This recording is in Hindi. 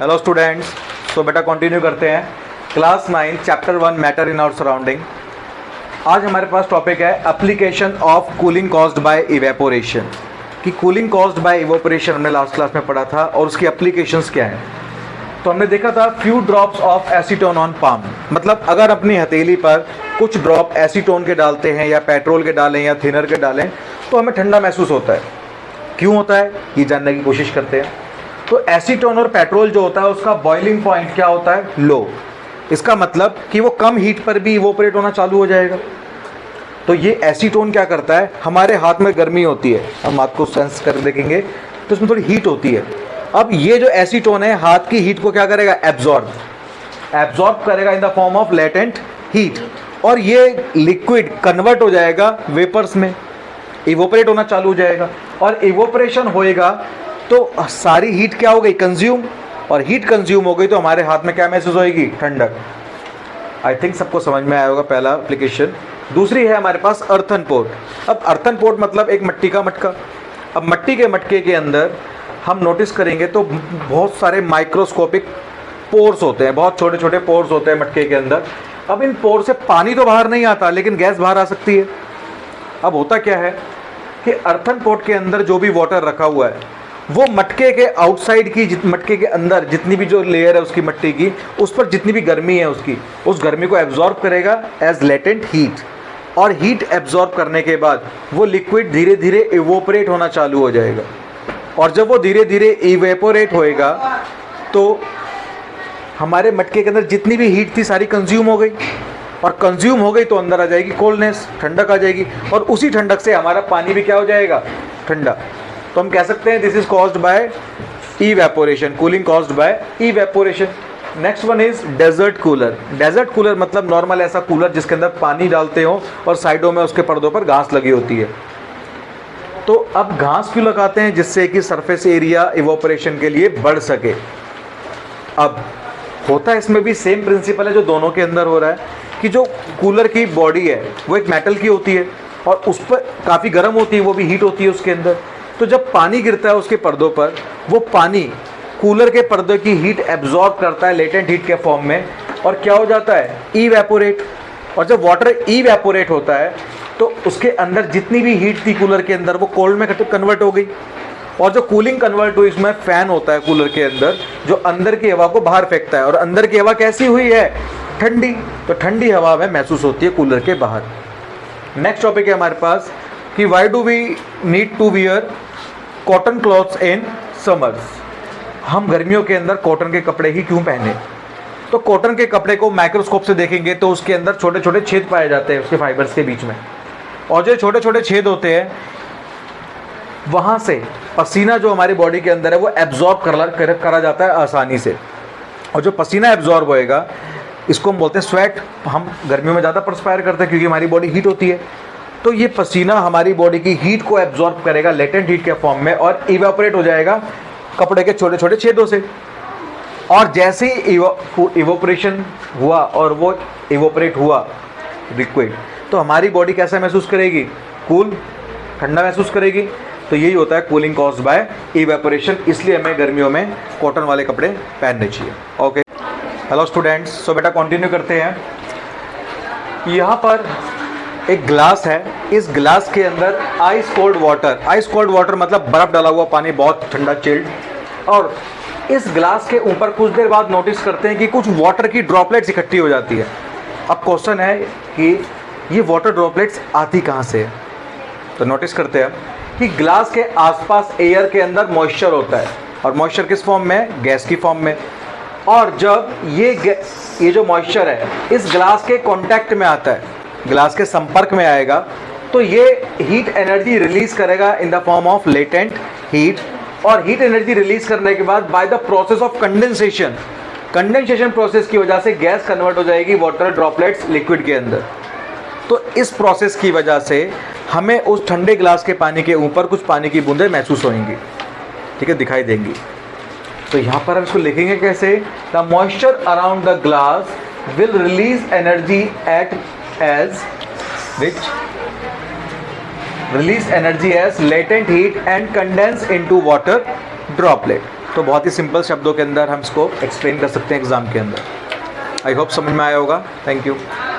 Hello students. सो बेटा कंटिन्यू करते हैं class 9 chapter 1 matter in our surrounding. आज हमारे पास टॉपिक है application of cooling caused by evaporation. कि कूलिंग कॉज्ड बाय इवेपोरेशन हमने लास्ट क्लास में पढ़ा था और उसकी एप्लीकेशंस क्या हैं। तो हमने देखा था few drops of acetone on palm, मतलब अगर अपनी हथेली पर कुछ ड्रॉप एसीटोन के डालते हैं या पेट्रोल के डालें या थिनर के डालें तो हमें ठंडा महसूस होता है। क्यों होता है ये जानने की कोशिश करते हैं। तो एसीटोन और पेट्रोल जो होता है उसका बॉइलिंग पॉइंट क्या होता है? लो। इसका मतलब कि वो कम हीट पर भी इवोपरेट होना चालू हो जाएगा। तो ये एसीटोन क्या करता है, हमारे हाथ में गर्मी होती है, हम हाथ को सेंस कर देखेंगे तो उसमें थोड़ी हीट होती है। अब ये जो एसीटोन है हाथ की हीट को क्या करेगा? एब्जॉर्ब करेगा in the form of latent heat, और ये लिक्विड कन्वर्ट हो जाएगा वेपर्स में, इवोपरेट होना चालू हो जाएगा। और इवोपरेशन होएगा तो सारी हीट क्या हो गई? कंज्यूम। और हीट कंज्यूम हो गई तो हमारे हाथ में क्या महसूस होएगी? ठंडक। आई थिंक सबको समझ में आया होगा पहला एप्लीकेशन। दूसरी है हमारे पास अर्थन पोर्ट। अब अर्थन पोर्ट मतलब एक मिट्टी का मटका। अब मिट्टी के मटके के अंदर हम नोटिस करेंगे तो बहुत सारे माइक्रोस्कोपिक पोर्स होते हैं, बहुत छोटे छोटे पोर्स होते हैं मटके के अंदर। अब इन पोर से पानी तो बाहर नहीं आता लेकिन गैस बाहर आ सकती है। अब होता क्या है कि अर्थन पोर्ट के अंदर जो भी वाटर रखा हुआ है वो मटके के आउटसाइड की, मटके के अंदर जितनी भी जो लेयर है उसकी मिट्टी की, उस पर जितनी भी गर्मी है उसकी, उस गर्मी को एब्जॉर्ब करेगा एज लेटेंट हीट। और हीट एब्जॉर्ब करने के बाद वो लिक्विड धीरे धीरे इवोपरेट होना चालू हो जाएगा। और जब वो धीरे धीरे इवेपोरेट होएगा तो हमारे मटके के अंदर जितनी भी हीट थी सारी कंज्यूम हो गई, और कंज्यूम हो गई तो अंदर आ जाएगी कोल्डनेस, ठंडक आ जाएगी। और उसी ठंडक से हमारा पानी भी क्या हो जाएगा? ठंडा। तो हम कह सकते हैं this is caused by evaporation, cooling caused by evaporation. Next one is desert cooler. Desert cooler मतलब नॉर्मल ऐसा कूलर जिसके अंदर पानी डालते हो और साइडों में उसके पर्दों पर घास लगी होती है। तो अब घास क्यों लगाते हैं? जिससे कि सरफेस एरिया इवोपरेशन के लिए बढ़ सके। अब होता है इसमें भी सेम प्रिंसिपल है जो दोनों के अंदर हो रहा है, कि जो कूलर की बॉडी है वो एक मेटल की होती है और उस पर काफ़ी गर्म होती है, वो भी हीट होती है उसके अंदर। तो जब पानी गिरता है उसके पर्दों पर, वो पानी कूलर के पर्दों की हीट एब्जॉर्ब करता है लेटेंट हीट के फॉर्म में, और क्या हो जाता है? इवेपोरेट। और जब वाटर इवेपोरेट होता है तो उसके अंदर जितनी भी हीट थी कूलर के अंदर वो कोल्ड में कन्वर्ट हो गई। और जो कूलिंग कन्वर्ट हुई इसमें फ़ैन होता है कूलर के अंदर जो अंदर की हवा को बाहर फेंकता है, और अंदर की हवा कैसी हुई है? ठंडी। तो ठंडी हवा में महसूस होती है कूलर के बाहर। नेक्स्ट टॉपिक है हमारे पास कि why do we need to wear cotton clothes in summers. हम गर्मियों के अंदर कॉटन के कपड़े ही क्यों पहने? तो कॉटन के कपड़े को माइक्रोस्कोप से देखेंगे तो उसके अंदर छोटे छोटे छेद पाए जाते हैं उसके फाइबर्स के बीच में, और जो छोटे छोटे छेद होते हैं वहाँ से पसीना जो हमारी बॉडी के अंदर है वो एब्जॉर्ब करा जाता है आसानी से। और जो पसीना एब्जॉर्ब होएगा इसको हम बोलते हैं स्वेट। हम गर्मियों में ज़्यादा परस्पायर करते हैं क्योंकि हमारी बॉडी हीट होती है। तो ये पसीना हमारी बॉडी की हीट को एब्जॉर्ब करेगा लेटेंट हीट के फॉर्म में और इवेपोरेट हो जाएगा कपड़े के छोटे छोटे छेदों से। और जैसे ही इवोपरेशन हुआ और वो इवोपरेट हुआ लिक्विड, तो हमारी बॉडी कैसा महसूस करेगी? कूल, ठंडा महसूस करेगी। तो यही होता है कूलिंग कॉज्ड बाय इवेपोरेशन। इसलिए हमें गर्मियों में कॉटन वाले कपड़े पहनने चाहिए। Okay, hello students. सो बेटा कंटिन्यू करते हैं। यहाँ पर एक ग्लास है, इस ग्लास के अंदर आइस कोल्ड वाटर मतलब बर्फ़ डाला हुआ पानी, बहुत ठंडा चिल्ड। और इस ग्लास के ऊपर कुछ देर बाद नोटिस करते हैं कि कुछ वाटर की ड्रॉपलेट्स इकट्ठी हो जाती है। अब क्वेश्चन है कि ये वाटर ड्रॉपलेट्स आती कहाँ से है? तो नोटिस करते हैं कि ग्लास के आसपास एयर के अंदर मॉइस्चर होता है, और मॉइस्चर किस फॉर्म में? गैस की फॉर्म में। और जब ये जो मॉइस्चर है इस ग्लास के कांटेक्ट में आता है, ग्लास के संपर्क में आएगा, तो ये हीट एनर्जी रिलीज करेगा in the form of latent heat. और हीट एनर्जी रिलीज करने के बाद by the process of condensation process की वजह से गैस कन्वर्ट हो जाएगी वाटर ड्रॉपलेट्स लिक्विड के अंदर। तो इस प्रोसेस की वजह से हमें उस ठंडे ग्लास के पानी के ऊपर कुछ पानी की बूंदें महसूस होंगी, ठीक है, दिखाई देंगी। तो यहाँ पर हम इसको लिखेंगे कैसे? The moisture around the glass will release energy as latent heat and condense into water droplet। तो बहुत ही सिंपल शब्दों के अंदर हम इसको एक्सप्लेन कर सकते हैं एग्ज़ाम के अंदर। आई होप समझ में आया होगा। Thank you.